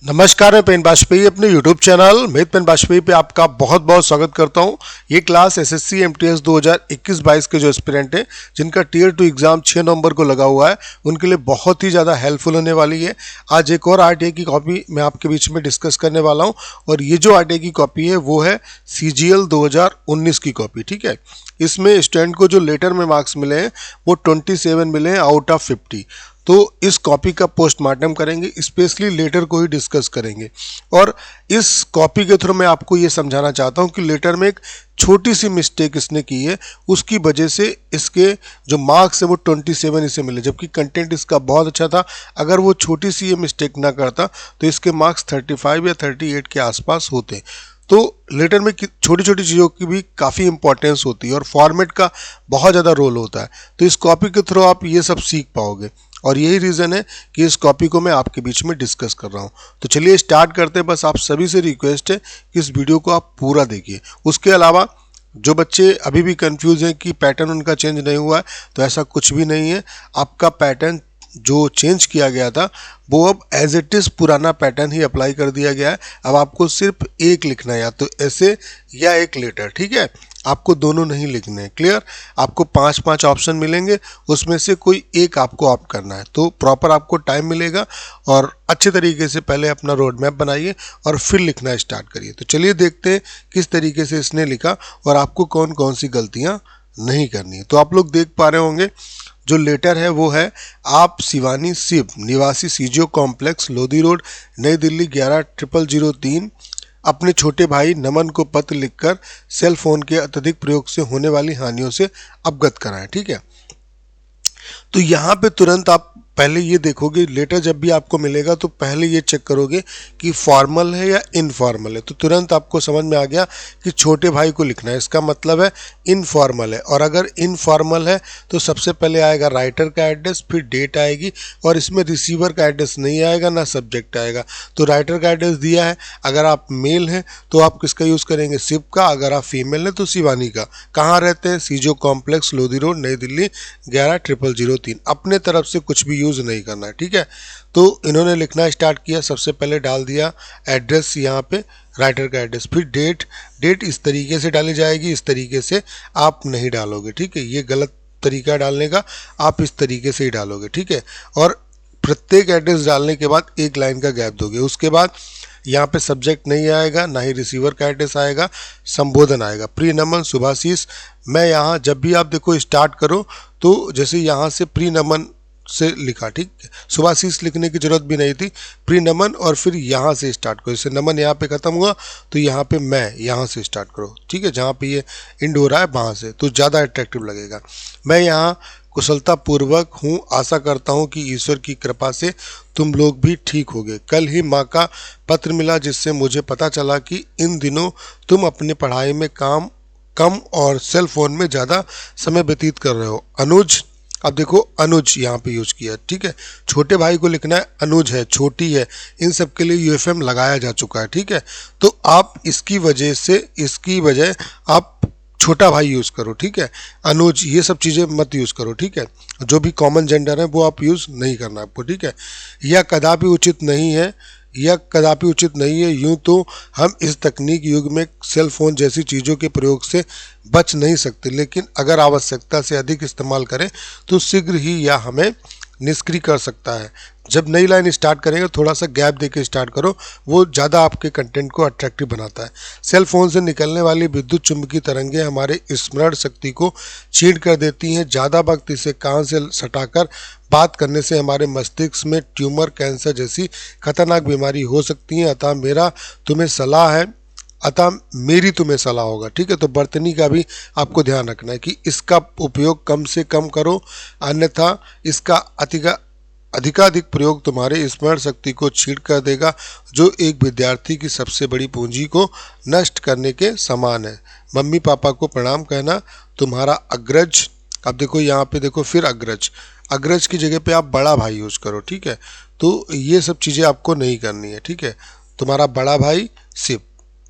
नमस्कार, मैं पेन बाजपेयी अपने YouTube चैनल मित पेन बाजपेयी पे आपका बहुत बहुत स्वागत करता हूं। ये क्लास एसएससी एमटीएस 2021-22 के जो एस्पिरेंट हैं जिनका टियर 2 एग्जाम 6 नवंबर को लगा हुआ है उनके लिए बहुत ही ज़्यादा हेल्पफुल होने वाली है। आज एक और आरटीआई की कॉपी मैं आपके बीच में डिस्कस करने वाला हूँ और ये जो आरटीआई की कॉपी है वो है CGL 2019 की कॉपी। ठीक है, इसमें स्टूडेंट को जो लेटर में मार्क्स मिले हैं वो 27 मिले हैं आउट ऑफ 50। तो इस कॉपी का पोस्टमार्टम करेंगे, स्पेशली लेटर को ही डिस्कस करेंगे। और इस कॉपी के थ्रू मैं आपको ये समझाना चाहता हूँ कि लेटर में एक छोटी सी मिस्टेक इसने की है, उसकी वजह से इसके जो मार्क्स है वो 27 इसे मिले, जबकि कंटेंट इसका बहुत अच्छा था। अगर वो छोटी सी ये मिस्टेक ना करता तो इसके मार्क्स 35 या 38 के आसपास होते। तो लेटर में छोटी छोटी चीज़ों की भी काफ़ी इंपॉर्टेंस होती है और फॉर्मेट का बहुत ज़्यादा रोल होता है। तो इस कॉपी के थ्रू आप ये सब सीख पाओगे और यही रीज़न है कि इस कॉपी को मैं आपके बीच में डिस्कस कर रहा हूँ। तो चलिए स्टार्ट करते हैं। बस आप सभी से रिक्वेस्ट है कि इस वीडियो को आप पूरा देखिए। उसके अलावा जो बच्चे अभी भी कंफ्यूज हैं कि पैटर्न उनका चेंज नहीं हुआ है, तो ऐसा कुछ भी नहीं है। आपका पैटर्न जो चेंज किया गया था वो अब एज इट इज़ पुराना पैटर्न ही अप्लाई कर दिया गया है। अब आपको सिर्फ एक लिखना है, या तो ऐसे या एक लेटर। ठीक है, आपको दोनों नहीं लिखने हैं। क्लियर? आपको 5 ऑप्शन मिलेंगे, उसमें से कोई एक आपको ऑप्ट करना है। तो प्रॉपर आपको टाइम मिलेगा और अच्छे तरीके से पहले अपना रोड मैप बनाइए और फिर लिखना स्टार्ट करिए। तो चलिए देखते हैं किस तरीके से इसने लिखा और आपको कौन कौन सी गलतियाँ नहीं करनी है। तो आप लोग देख पा रहे होंगे जो लेटर है वो है, आप शिवानी शिव निवासी सीजीओ कॉम्प्लेक्स लोधी रोड नई दिल्ली 110003 अपने छोटे भाई नमन को पत्र लिखकर सेल फोन के अत्यधिक प्रयोग से होने वाली हानियों से अवगत कराएं। ठीक है, तो यहाँ पे तुरंत आप पहले ये देखोगे, लेटर जब भी आपको मिलेगा तो पहले ये चेक करोगे कि फॉर्मल है या इनफॉर्मल है। तो तुरंत आपको समझ में आ गया कि छोटे भाई को लिखना है, इसका मतलब है इनफॉर्मल है। और अगर इनफॉर्मल है तो सबसे पहले आएगा राइटर का एड्रेस, फिर डेट आएगी और इसमें रिसीवर का एड्रेस नहीं आएगा, ना सब्जेक्ट आएगा। तो राइटर का एड्रेस दिया है, अगर आप मेल हैं तो आप किसका यूज़ करेंगे? शिव का। अगर आप फीमेल हैं तो शिवानी का। कहाँ रहते हैं? सीजीओ कॉम्प्लेक्स लोधी रोड नई दिल्ली 110003। अपने तरफ से कुछ भी यूज़ नहीं करना है। ठीक है, तो इन्होंने लिखना स्टार्ट किया। सबसे पहले डाल दिया एड्रेस, यहाँ पे राइटर का एड्रेस, फिर डेट इस तरीके से डाली जाएगी, इस तरीके से आप नहीं डालोगे। ठीक है, ये गलत तरीका डालने का, आप इस तरीके से ही डालोगे। ठीक है, और प्रत्येक एड्रेस डालने के बाद एक लाइन का गैप दोगे। उसके बाद यहाँ पे सब्जेक्ट नहीं आएगा, ना ही रिसीवर का एड्रेस आएगा, संबोधन आएगा, प्रिय नमन शुभाशीष। मैं यहाँ जब भी आप देखो स्टार्ट करो तो जैसे यहाँ से प्रिय नमन से लिखा, ठीक है, शुभाशीष लिखने की जरूरत भी नहीं थी, प्रिय नमन, और फिर यहाँ से स्टार्ट करो। जैसे नमन यहाँ पे खत्म हुआ तो यहाँ पे मैं यहाँ से स्टार्ट करो। ठीक है, जहाँ पे ये एंड हो रहा है वहाँ से, तो ज़्यादा अट्रैक्टिव लगेगा। मैं यहाँ कुशलता पूर्वक हूँ, आशा करता हूँ कि ईश्वर की कृपा से तुम लोग भी ठीक होगे। कल ही माँ का पत्र मिला जिससे मुझे पता चला कि इन दिनों तुम अपनी पढ़ाई में कम और सेल फोन में ज़्यादा समय व्यतीत कर रहे हो। अनुज, अब देखो अनुज यहाँ पे यूज किया। ठीक है, छोटे भाई को लिखना है अनुज है, छोटी है, इन सब के लिए यूएफएम लगाया जा चुका है। ठीक है, तो आप इसकी वजह आप छोटा भाई यूज़ करो। ठीक है, अनुज ये सब चीज़ें मत यूज़ करो। ठीक है, जो भी कॉमन जेंडर है वो आप यूज़ नहीं करना आपको। ठीक है, यह कदापि उचित नहीं है, यूं तो हम इस तकनीक युग में सेल फोन जैसी चीज़ों के प्रयोग से बच नहीं सकते, लेकिन अगर आवश्यकता से अधिक इस्तेमाल करें तो शीघ्र ही यह हमें निष्क्रिय कर सकता है। जब नई लाइन स्टार्ट करेंगे थोड़ा सा गैप देके स्टार्ट करो, वो ज़्यादा आपके कंटेंट को अट्रैक्टिव बनाता है। सेल फोन से निकलने वाली विद्युत चुंबकीय तरंगें हमारे स्मरण शक्ति को छीन कर देती हैं। ज़्यादा वक्त इसे कान से सटाकर बात करने से हमारे मस्तिष्क में ट्यूमर, कैंसर जैसी खतरनाक बीमारी हो सकती है। अतः मेरी तुम्हें सलाह होगा। ठीक है, तो बर्तनी का भी आपको ध्यान रखना है कि इसका उपयोग कम से कम करो, अन्यथा इसका अधिकाधिक प्रयोग तुम्हारे स्मरण शक्ति को छीन कर देगा, जो एक विद्यार्थी की सबसे बड़ी पूंजी को नष्ट करने के समान है। मम्मी पापा को प्रणाम कहना, तुम्हारा अग्रज। अब देखो यहाँ पे देखो, फिर अग्रज की जगह पे आप बड़ा भाई यूज करो। ठीक है, तो ये सब चीज़ें आपको नहीं करनी है। ठीक है, तुम्हारा बड़ा भाई शिव।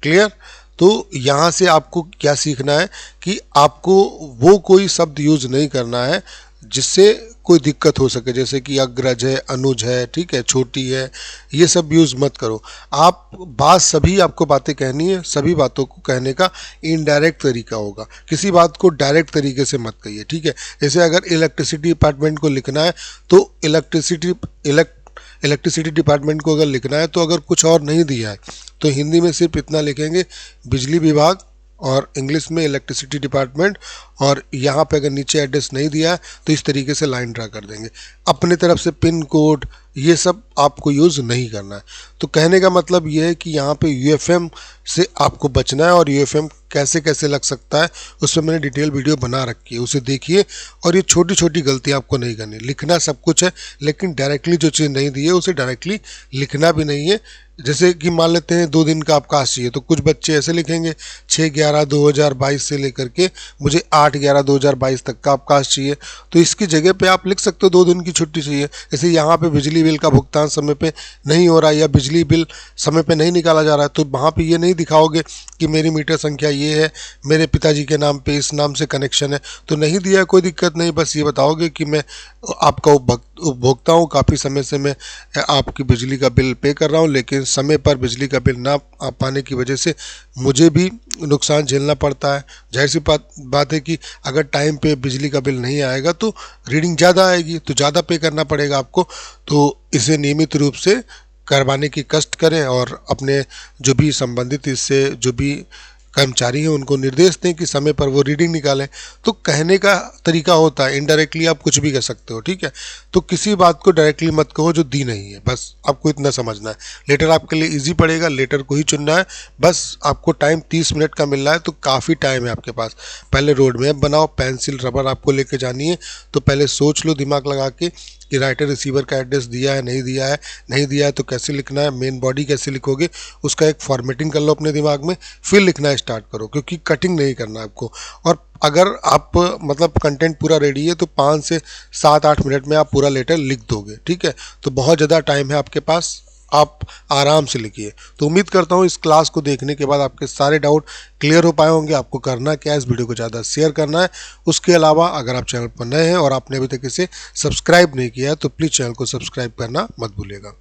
क्लियर? तो यहाँ से आपको क्या सीखना है कि आपको वो कोई शब्द यूज नहीं करना है जिससे कोई दिक्कत हो सके, जैसे कि अग्रज है, अनुज है, ठीक है, छोटी है, ये सब यूज़ मत करो। आप बात सभी आपको बातें कहनी है, सभी बातों को कहने का इनडायरेक्ट तरीका होगा, किसी बात को डायरेक्ट तरीके से मत कहिए, ठीक है। जैसे अगर इलेक्ट्रिसिटी डिपार्टमेंट को लिखना है तो इलेक्ट्रिसिटी डिपार्टमेंट को अगर लिखना है तो अगर कुछ और नहीं दिया है तो हिंदी में सिर्फ इतना लिखेंगे, बिजली विभाग, और इंग्लिश में इलेक्ट्रिसिटी डिपार्टमेंट, और यहाँ पे अगर नीचे एड्रेस नहीं दिया है तो इस तरीके से लाइन ड्रा कर देंगे। अपने तरफ से पिन कोड ये सब आपको यूज़ नहीं करना है। तो कहने का मतलब ये है कि यहाँ पे यूएफएम से आपको बचना है, और यूएफएम कैसे कैसे लग सकता है उस पर मैंने डिटेल वीडियो बना रखी है, उसे देखिए। और ये छोटी छोटी गलती आपको नहीं करनी, लिखना सब कुछ है लेकिन डायरेक्टली जो चीज़ नहीं दी है उसे डायरेक्टली लिखना भी नहीं है। जैसे कि मान लेते हैं 2 दिन का अवकाश चाहिए, तो कुछ बच्चे ऐसे लिखेंगे 6/11/2022 से लेकर के मुझे 8/11/2022 तक का अवकाश चाहिए, तो इसकी जगह पे आप लिख सकते हो 2 दिन की छुट्टी चाहिए। जैसे यहाँ पे बिजली बिल का भुगतान समय पे नहीं हो रहा है या बिजली बिल समय पे नहीं निकाला जा रहा है, तो वहाँ पे ये नहीं दिखाओगे कि मेरी मीटर संख्या ये है, मेरे पिताजी के नाम पे इस नाम से कनेक्शन है, तो नहीं दिया है कोई दिक्कत नहीं, बस ये बताओगे कि मैं आपका उपभोक्ता हूँ, काफ़ी समय से मैं आपकी बिजली का बिल पे कर रहा हूँ, लेकिन समय पर बिजली का बिल ना आ पाने की वजह से मुझे भी नुकसान झेलना पड़ता है। जाहिर सी बात है कि अगर टाइम पे बिजली का बिल नहीं आएगा तो रीडिंग ज़्यादा आएगी, तो ज़्यादा पे करना पड़ेगा आपको। तो इसे नियमित रूप से करवाने की कष्ट करें और अपने जो भी संबंधित इससे जो भी कर्मचारी हैं उनको निर्देश दें कि समय पर वो रीडिंग निकालें। तो कहने का तरीका होता है, इनडायरेक्टली आप कुछ भी कह सकते हो, ठीक है। तो किसी बात को डायरेक्टली मत कहो जो दी नहीं है, बस आपको इतना समझना है। लेटर आपके लिए इजी पड़ेगा, लेटर को ही चुनना है, बस आपको टाइम 30 मिनट का मिल रहा है तो काफ़ी टाइम है आपके पास। पहले रोड मैप बनाओ, पेंसिल रबर आपको लेके जानी है, तो पहले सोच लो दिमाग लगा के कि राइटर रिसीवर का एड्रेस दिया है नहीं दिया है, नहीं दिया है तो कैसे लिखना है, मेन बॉडी कैसे लिखोगे उसका एक फॉर्मेटिंग कर लो अपने दिमाग में, फिर लिखना स्टार्ट करो, क्योंकि कटिंग नहीं करना है आपको। और अगर आप मतलब कंटेंट पूरा रेडी है तो 5 से 7-8 मिनट में आप पूरा लेटर लिख दोगे, ठीक है। तो बहुत ज़्यादा टाइम है आपके पास, आप आराम से लिखिए। तो उम्मीद करता हूँ इस क्लास को देखने के बाद आपके सारे डाउट क्लियर हो पाए होंगे। आपको करना क्या है, इस वीडियो को ज़्यादा शेयर करना है। उसके अलावा अगर आप चैनल पर नए हैं और आपने अभी तक इसे सब्सक्राइब नहीं किया है तो प्लीज़ चैनल को सब्सक्राइब करना मत भूलिएगा।